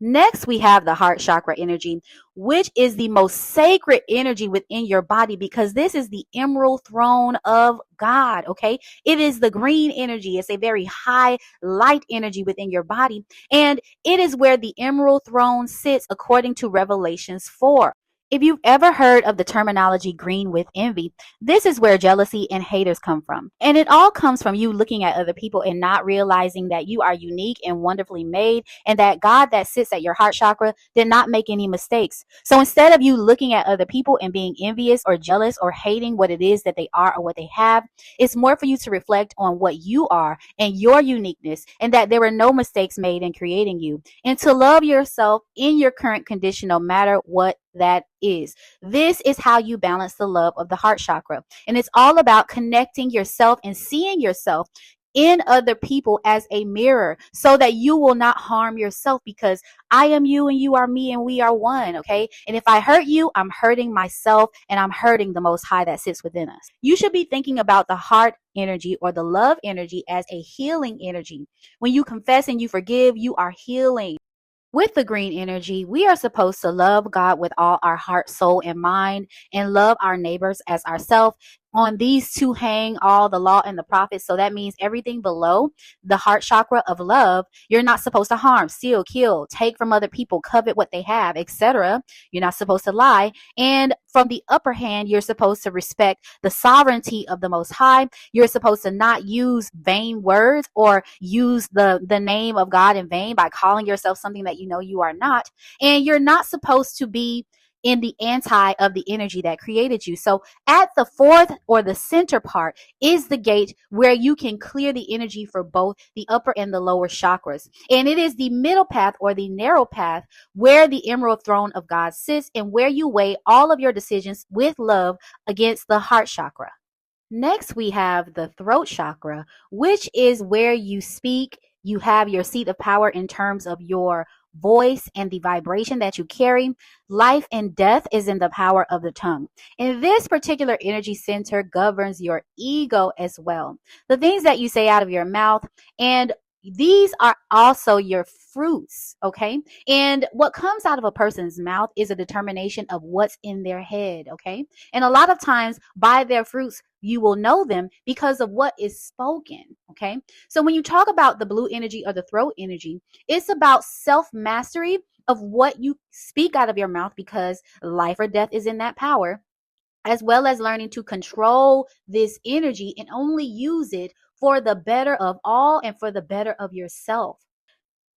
Next, we have the heart chakra energy, which is the most sacred energy within your body because this is the emerald throne of God. Okay. It is the green energy. It's a very high light energy within your body. And it is where the emerald throne sits according to Revelations 4. If you've ever heard of the terminology green with envy, this is where jealousy and haters come from. And it all comes from you looking at other people and not realizing that you are unique and wonderfully made, and that God that sits at your heart chakra did not make any mistakes. So instead of you looking at other people and being envious or jealous or hating what it is that they are or what they have, it's more for you to reflect on what you are and your uniqueness, and that there were no mistakes made in creating you, and to love yourself in your current condition no matter what that is. This is how you balance the love of the heart chakra. And it's all about connecting yourself and seeing yourself in other people as a mirror so that you will not harm yourself, because I am you and you are me and we are one. Okay. And if I hurt you, I'm hurting myself and I'm hurting the Most High that sits within us. You should be thinking about the heart energy or the love energy as a healing energy. When you confess and you forgive, you are healing. With the green energy, we are supposed to love God with all our heart, soul, and mind, and love our neighbors as ourselves. On these two hang all the law and the prophets. So that means everything below the heart chakra of love, you're not supposed to harm, steal, kill, take from other people, covet what they have, etc. You're not supposed to lie. And from the upper hand, you're supposed to respect the sovereignty of the Most High. You're supposed to not use vain words or use the name of God in vain by calling yourself something that you know you are not. And you're not supposed to be in the anti of the energy that created you. So at the fourth or the center part is the gate where you can clear the energy for both the upper and the lower chakras. And it is the middle path or the narrow path where the emerald throne of God sits, and where you weigh all of your decisions with love against the heart chakra. Next, we have the throat chakra, which is where you speak. You have your seat of power in terms of your voice and the vibration that you carry. Life and death is in the power of the tongue. And this particular energy center governs your ego as well. The things that you say out of your mouth, and these are also your fruits, okay? And what comes out of a person's mouth is a determination of what's in their head, okay? And a lot of times by their fruits, you will know them because of what is spoken, okay? So when you talk about the blue energy or the throat energy, it's about self-mastery of what you speak out of your mouth, because life or death is in that power, as well as learning to control this energy and only use it for the better of all and for the better of yourself.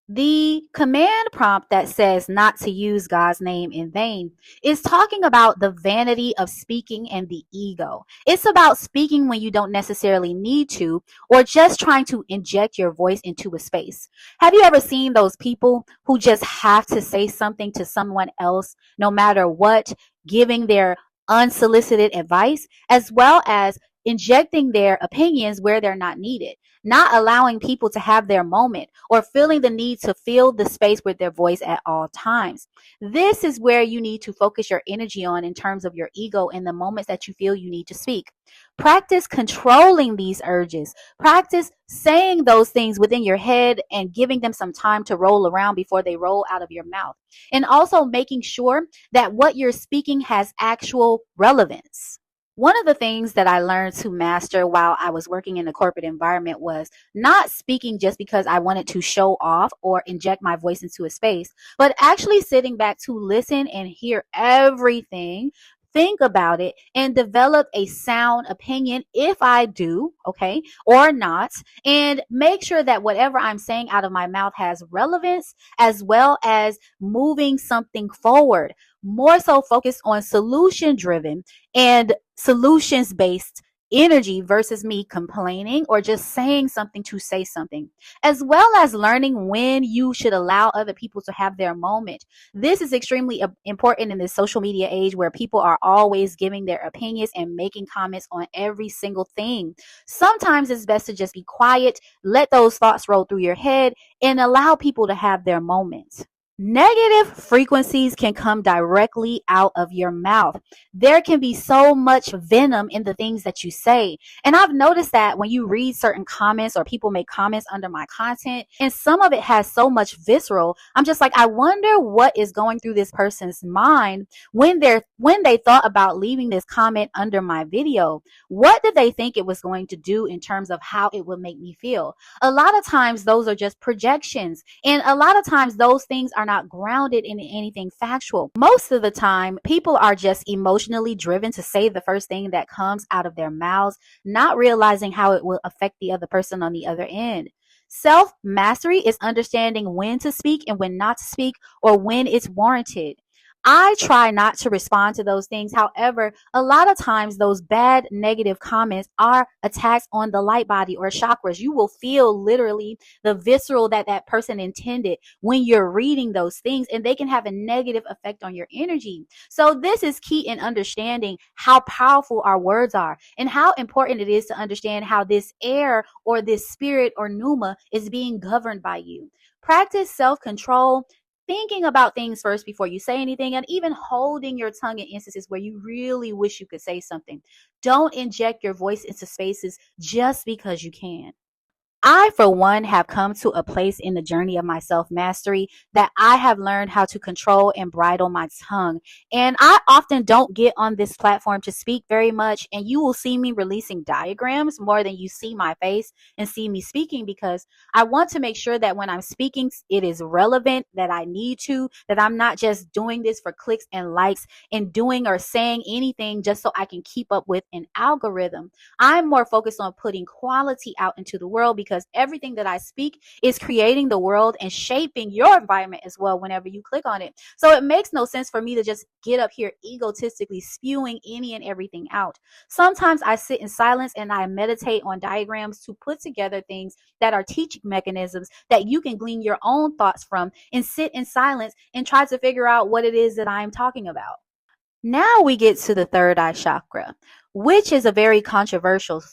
The command prompt that says not to use God's name in vain is talking about the vanity of speaking and the ego. It's about speaking when you don't necessarily need to, or just trying to inject your voice into a space. Have you ever seen those people who just have to say something to someone else, no matter what, giving their unsolicited advice, as well as injecting their opinions where they're not needed, not allowing people to have their moment, or feeling the need to fill the space with their voice at all times? This is where you need to focus your energy on in terms of your ego in the moments that you feel you need to speak. Practice controlling these urges. Practice saying those things within your head and giving them some time to roll around before they roll out of your mouth. And also making sure that what you're speaking has actual relevance. One of the things that I learned to master while I was working in the corporate environment was not speaking just because I wanted to show off or inject my voice into a space, but actually sitting back to listen and hear everything, think about it, and develop a sound opinion if I do, okay, or not, and make sure that whatever I'm saying out of my mouth has relevance, as well as moving something forward. More so focused on solution driven and solutions based energy versus me complaining or just saying something to say something, as well as learning when you should allow other people to have their moment. This is extremely important in this social media age where people are always giving their opinions and making comments on every single thing. Sometimes it's best to just be quiet, let those thoughts roll through your head, and allow people to have their moments. Negative frequencies can come directly out of your mouth. There can be so much venom in the things that you say. And I've noticed that when you read certain comments or people make comments under my content, and some of it has so much visceral, I'm just like, I wonder what is going through this person's mind when they thought about leaving this comment under my video. What did they think it was going to do in terms of how it would make me feel? A lot of times those are just projections, and a lot of times those things are not grounded in anything factual. Most of the time, people are just emotionally driven to say the first thing that comes out of their mouths, not realizing how it will affect the other person on the other end. Self mastery is understanding when to speak and when not to speak, or when it's warranted. I try not to respond to those things. However, a lot of times those bad negative comments are attacks on the light body or chakras. You will feel literally the visceral that person intended when you're reading those things, and they can have a negative effect on your energy. So this is key in understanding how powerful our words are, and how important it is to understand how this air or this spirit or pneuma is being governed by you. Practice self-control, thinking about things first before you say anything, and even holding your tongue in instances where you really wish you could say something. Don't inject your voice into spaces just because you can. I, for one, have come to a place in the journey of my self mastery that I have learned how to control and bridle my tongue. And I often don't get on this platform to speak very much. And you will see me releasing diagrams more than you see my face and see me speaking, because I want to make sure that when I'm speaking, it is relevant, that I need to, that I'm not just doing this for clicks and likes and doing or saying anything just so I can keep up with an algorithm. I'm more focused on putting quality out into the world, because everything that I speak is creating the world and shaping your environment as well whenever you click on it. So it makes no sense for me to just get up here egotistically spewing any and everything out. Sometimes I sit in silence and I meditate on diagrams to put together things that are teaching mechanisms that you can glean your own thoughts from, and sit in silence and try to figure out what it is that I'm talking about. Now we get to the third eye chakra, which is a very controversial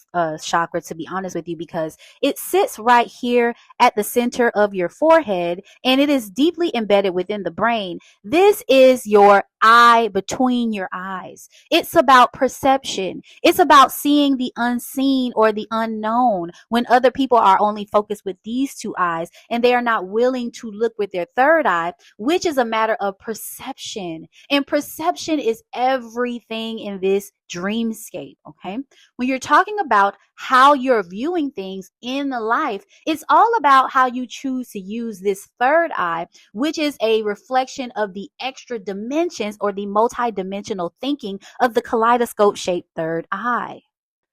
chakra, to be honest with you, because it sits right here at the center of your forehead, and it is deeply embedded within the brain. This is your eye between your eyes. It's about perception. It's about seeing the unseen or the unknown when other people are only focused with these two eyes and they are not willing to look with their third eye, which is a matter of perception. And perception is everything in this dreamscape. Okay. When you're talking about how you're viewing things in life, it's all about how you choose to use this third eye, which is a reflection of the extra dimensions or the multidimensional thinking of the kaleidoscope shaped third eye.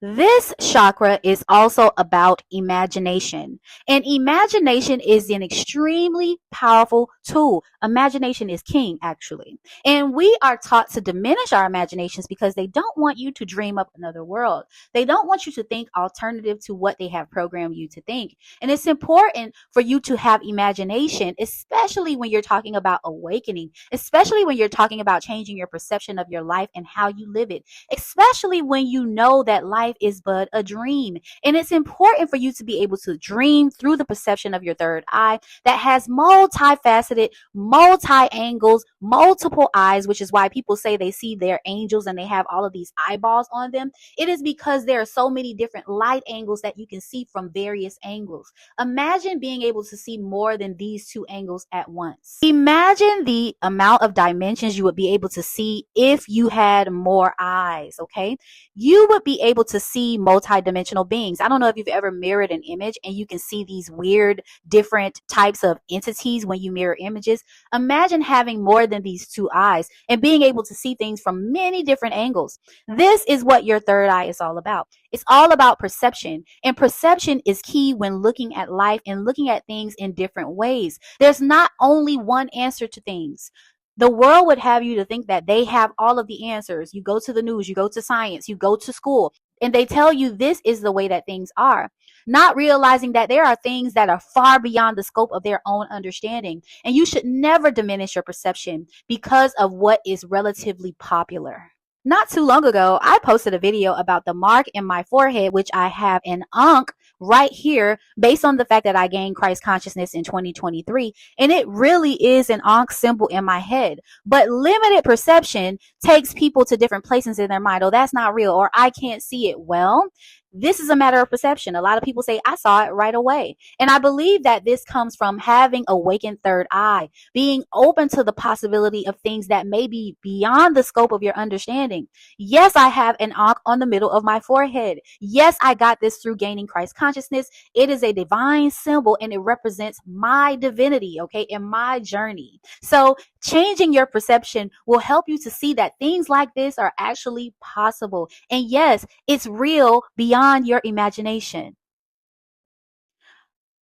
This chakra is also about imagination, and imagination is an extremely powerful tool. Imagination is king, actually. And we are taught to diminish our imaginations because they don't want you to dream up another world. They don't want you to think alternative to what they have programmed you to think. And it's important for you to have imagination, especially when you're talking about awakening, especially when you're talking about changing your perception of your life and how you live it, especially when you know that life is but a dream. And it's important for you to be able to dream through the perception of your third eye that has multifaceted, multi-angles, multiple eyes, which is why people say they see their angels and they have all of these eyeballs on them. It is because there are so many different light angles that you can see from various angles. Imagine being able to see more than these two angles at once. Imagine the amount of dimensions you would be able to see if you had more eyes, okay? You would be able to see multidimensional beings. I don't know if you've ever mirrored an image and you can see these weird different types of entities when you mirror images. Imagine having more than these two eyes and being able to see things from many different angles. This is what your third eye is all about. It's all about perception, and perception is key when looking at life and looking at things in different ways. There's not only one answer to things. The world would have you to think that they have all of the answers. You go to the news, you go to science, you go to school, and they tell you this is the way that things are, not realizing that there are things that are far beyond the scope of their own understanding. And you should never diminish your perception because of what is relatively popular. Not too long ago, I posted a video about the mark in my forehead, which I have an ankh, right here based on the fact that I gained Christ consciousness in 2023. And it really is an Ankh symbol in my head. But limited perception takes people to different places in their mind. Oh, that's not real, or I can't see it. Well, this is a matter of perception. A lot of people say, I saw it right away. And I believe that this comes from having awakened third eye, being open to the possibility of things that may be beyond the scope of your understanding. Yes, I have an Ankh on the middle of my forehead. Yes, I got this through gaining Christ consciousness. It is a divine symbol and it represents my divinity, okay, in my journey. So changing your perception will help you to see that things like this are actually possible. And yes, it's real beyond your imagination.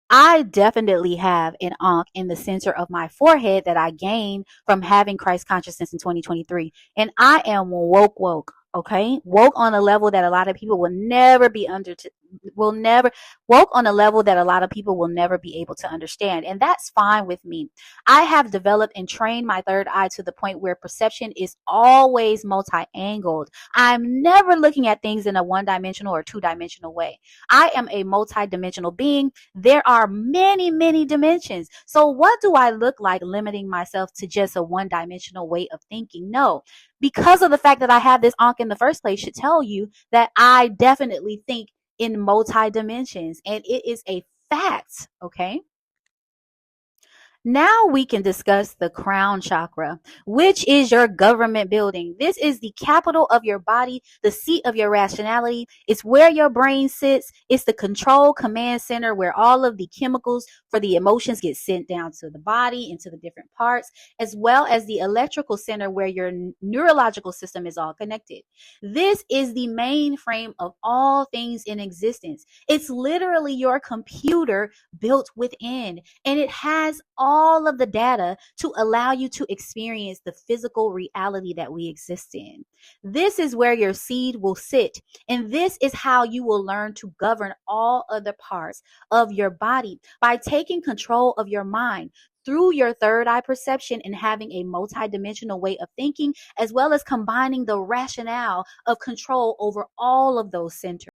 I definitely have an Ankh in the center of my forehead that I gained from having Christ consciousness in 2023. And I am woke, okay? Woke on a level that a lot of people will never be will never woke on a level that a lot of people will never be able to understand. And that's fine with me. I have developed and trained my third eye to the point where perception is always multi-angled. I'm never looking at things in a one-dimensional or two-dimensional way. I am a multi-dimensional being. There are many, many dimensions. So what do I look like limiting myself to just a one-dimensional way of thinking? No, because of the fact that I have this Ankh in the first place should tell you that I definitely think in multi dimensions, and it is a fact, okay? Now we can discuss the crown chakra, which is your government building. This is the capital of your body, the seat of your rationality. It's where your brain sits. It's the control command center where all of the chemicals for the emotions get sent down to the body, into the different parts, as well as the electrical center where your neurological system is all connected. This is the mainframe of all things in existence. It's literally your computer built within, and it has all of the data to allow you to experience the physical reality that we exist in. This is where your seed will sit, and this is how you will learn to govern all other parts of your body by taking control of your mind through your third eye perception and having a multidimensional way of thinking, as well as combining the rationale of control over all of those centers.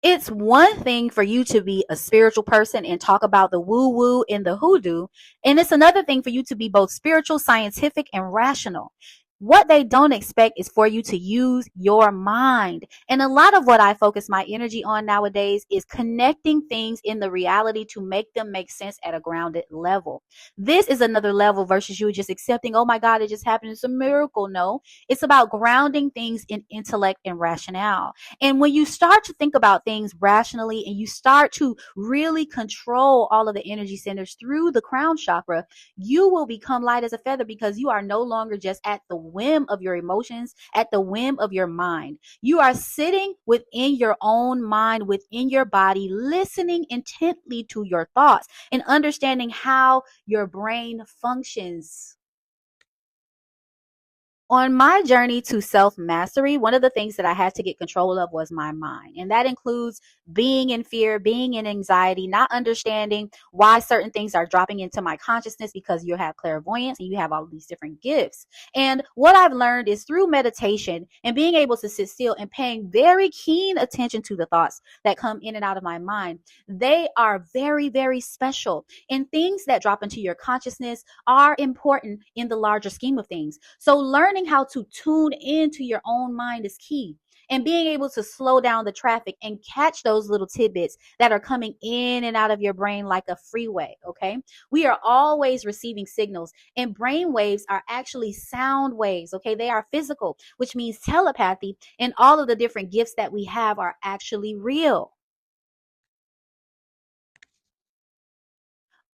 It's one thing for you to be a spiritual person and talk about the woo woo and the hoodoo, and it's another thing for you to be both spiritual, scientific, and rational. What they don't expect is for you to use your mind. And a lot of what I focus my energy on nowadays is connecting things in the reality to make them make sense at a grounded level. This is another level versus you just accepting, oh my God, it just happened. It's a miracle. No, it's about grounding things in intellect and rationale. And when you start to think about things rationally and you start to really control all of the energy centers through the crown chakra, you will become light as a feather because you are no longer just at the whim of your emotions, at the whim of your mind. You are sitting within your own mind, within your body, listening intently to your thoughts and understanding how your brain functions. On my journey to self mastery, one of the things that I had to get control of was my mind. And that includes being in fear, being in anxiety, not understanding why certain things are dropping into my consciousness because you have clairvoyance and you have all these different gifts. And what I've learned is through meditation and being able to sit still and paying very keen attention to the thoughts that come in and out of my mind, they are very, very special. And things that drop into your consciousness are important in the larger scheme of things. So learning how to tune into your own mind is key. And being able to slow down the traffic and catch those little tidbits that are coming in and out of your brain like a freeway, okay? We are always receiving signals, and brain waves are actually sound waves, okay? They are physical, which means telepathy, and all of the different gifts that we have are actually real.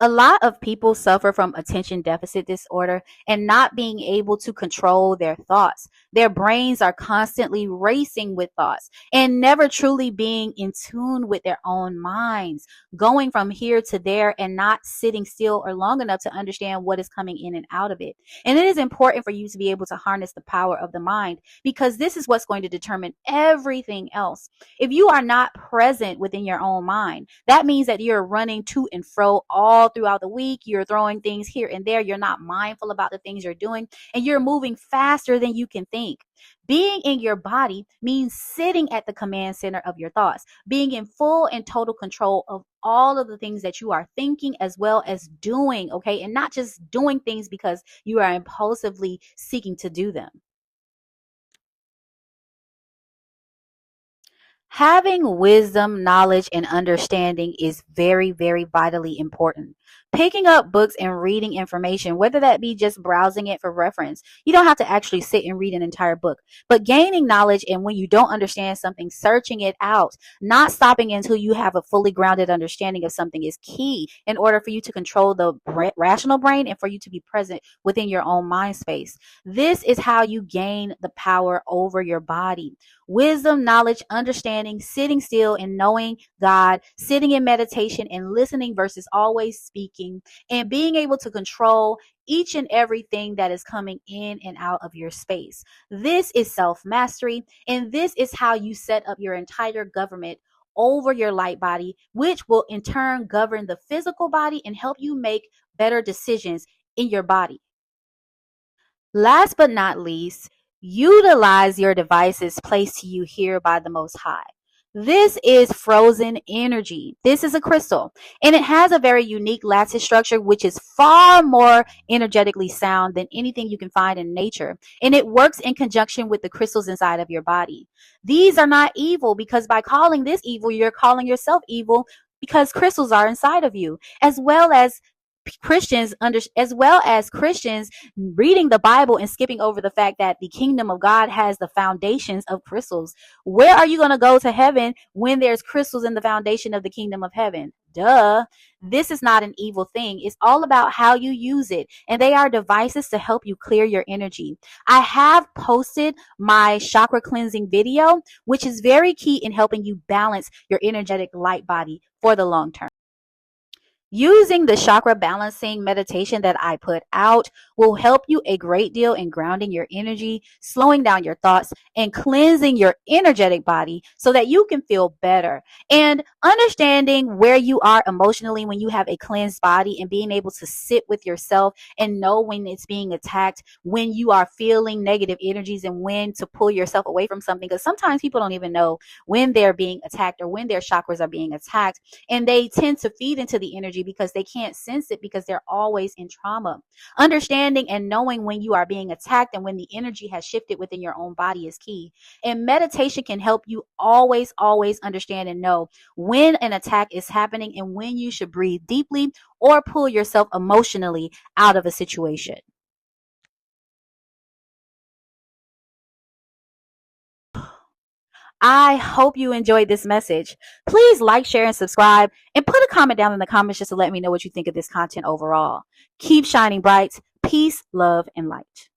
A lot of people suffer from attention deficit disorder and not being able to control their thoughts. Their brains are constantly racing with thoughts and never truly being in tune with their own minds, going from here to there and not sitting still or long enough to understand what is coming in and out of it. And it is important for you to be able to harness the power of the mind because this is what's going to determine everything else. If you are not present within your own mind, that means that you're running to and fro all throughout the week, you're throwing things here and there, you're not mindful about the things you're doing, and you're moving faster than you can think. Being in your body means sitting at the command center of your thoughts, being in full and total control of all of the things that you are thinking as well as doing, okay? And not just doing things because you are impulsively seeking to do them. Having wisdom, knowledge, and understanding is very, very vitally important. Picking up books and reading information, whether that be just browsing it for reference, you don't have to actually sit and read an entire book, but gaining knowledge, and when you don't understand something, searching it out, not stopping until you have a fully grounded understanding of something is key in order for you to control the rational brain and for you to be present within your own mind space. This is how you gain the power over your body. Wisdom, knowledge, understanding, sitting still and knowing God, sitting in meditation and listening versus always speaking, and being able to control each and everything that is coming in and out of your space. This is self mastery, and this is how you set up your entire government over your light body, which will in turn govern the physical body and help you make better decisions in your body. Last but not least, utilize your devices placed to you here by the Most High. This is frozen energy. This is a crystal, and it has a very unique lattice structure, which is far more energetically sound than anything you can find in nature. And it works in conjunction with the crystals inside of your body. These are not evil, because by calling this evil, you're calling yourself evil, because crystals are inside of you, as well as Christians reading the Bible and skipping over the fact that the kingdom of God has the foundations of crystals. Where are you going to go to heaven when there's crystals in the foundation of the kingdom of heaven? Duh. This is not an evil thing. It's all about how you use it. And they are devices to help you clear your energy. I have posted my chakra cleansing video, which is very key in helping you balance your energetic light body for the long term. Using the chakra balancing meditation that I put out will help you a great deal in grounding your energy, slowing down your thoughts, and cleansing your energetic body so that you can feel better. And understanding where you are emotionally when you have a cleansed body, and being able to sit with yourself and know when it's being attacked, when you are feeling negative energies, and when to pull yourself away from something. Because sometimes people don't even know when they're being attacked or when their chakras are being attacked, and they tend to feed into the energy because they can't sense it, because they're always in trauma. Understanding and knowing when you are being attacked and when the energy has shifted within your own body is key. And meditation can help you always understand and know when an attack is happening and when you should breathe deeply or pull yourself emotionally out of a situation. I hope you enjoyed this message. Please like, share, and subscribe, and put a comment down in the comments just to let me know what you think of this content overall. Keep shining bright. Peace, love, and light.